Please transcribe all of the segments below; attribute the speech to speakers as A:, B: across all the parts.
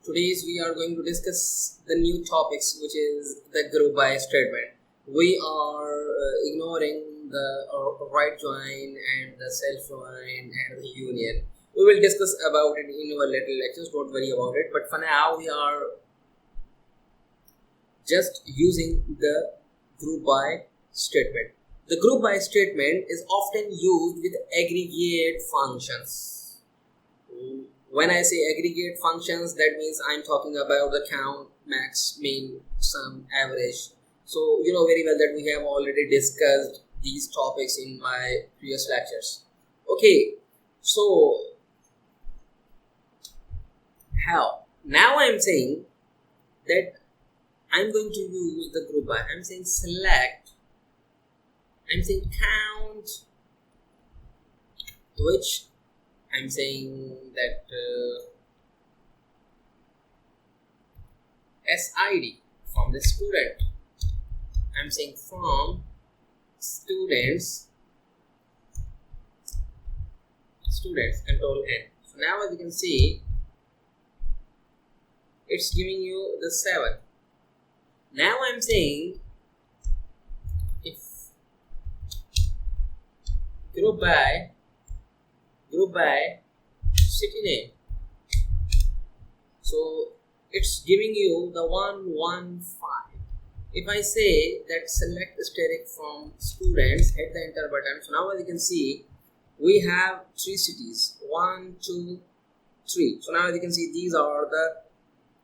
A: Today's we are going to discuss the new topics, which is the group by statement. We are ignoring the right join and the self join and the union. We will discuss about it in our little lectures. Don't worry about it. But for now, we are just using the group by statement. The group by statement is often used with aggregate functions. When I say aggregate functions, that means I'm talking about the count, max, min, sum, average. So you know very well that we have already discussed these topics in my previous lectures. Okay, so how? Now I'm saying that I'm going to use the group by. I'm saying select. I'm saying count, which I'm saying that SID from the student. I'm saying from students, control N. So now as you can see, it's giving you the 7. Now I'm saying if group by city name, so it's giving you the 115. If I say that select static from students, hit the enter button. So now as you can see, we have 3 cities, 1, 2, 3. So now as you can see, these are the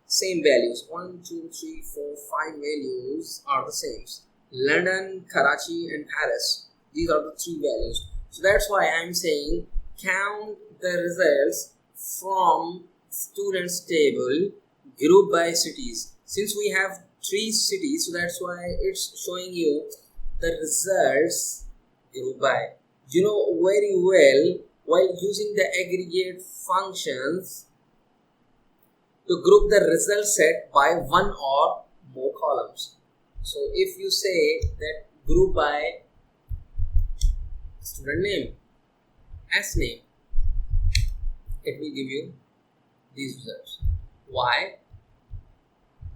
A: same values. 1, 2, 3, 4, 5 values are the same. London, Karachi and Paris, these are the 3 values. So that's why I'm saying count the results from students table group by cities. Since we have 3 cities, so that's why it's showing you the results group by. You know very well, while using the aggregate functions to group the result set by 1 or more columns. So if you say that group by student name, S name, it will give you these results. Why?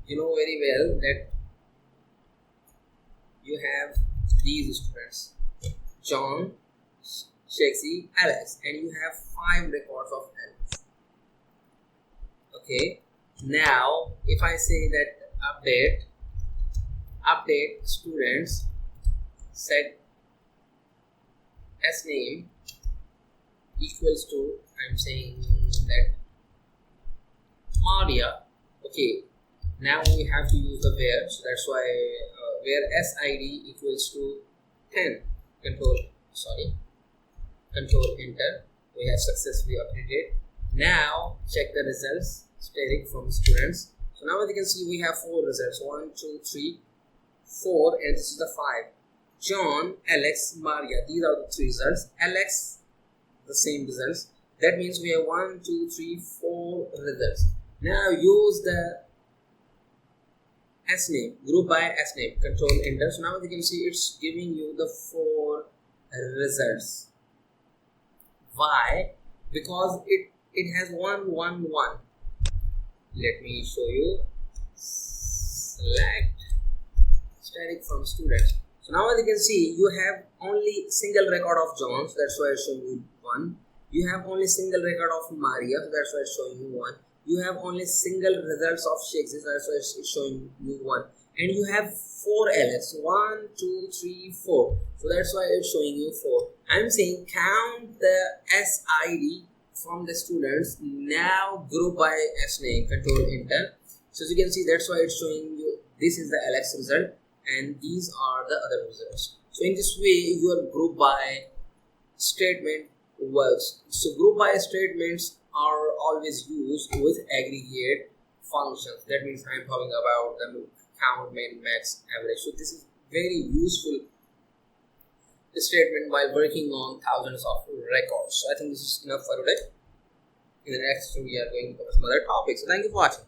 A: You know very well that you have these students, John, Shakespeare, Alex, and you have 5 records of Alex. Okay, now if I say that update students set S name equals to, I'm saying that Maria. Okay, now we have to use the where, so that's why where SID equals to 10. Control enter. We have successfully updated. Now check the results static from students. So now as you can see, we have 4 results, 1, 2, 3, 4, and this is the 5. John, Alex, Maria, these are the 3 results. Alex, the same results. That means we have 1, 2, 3, 4 results. Now use the S name, group by S name, control enter. So now as you can see, it's giving you the 4 results. Why? Because it has 1, 1, 1. Let me show you. Select static from students. So now as you can see, you have only single record of John, so that's why it's showing you 1. You have only single record of Maria, so that's why it's showing you 1. You have only single results of Shakespeare, so that's why it's showing you 1. And you have 4 Alex, 1, 2, 3, 4. So that's why it's showing you 4. I'm saying count the SID from the students. Now group by S name, control enter. So as you can see, that's why it's showing you this is the Alex result and these are the other results. So in this way, your group by statement works. So group by statements are always used with aggregate functions. That means I'm talking about the count, min, max, average. So this is very useful statement while working on thousands of records. So I think this is enough for today. In the next video, we are going to cover some other topics. So thank you for watching.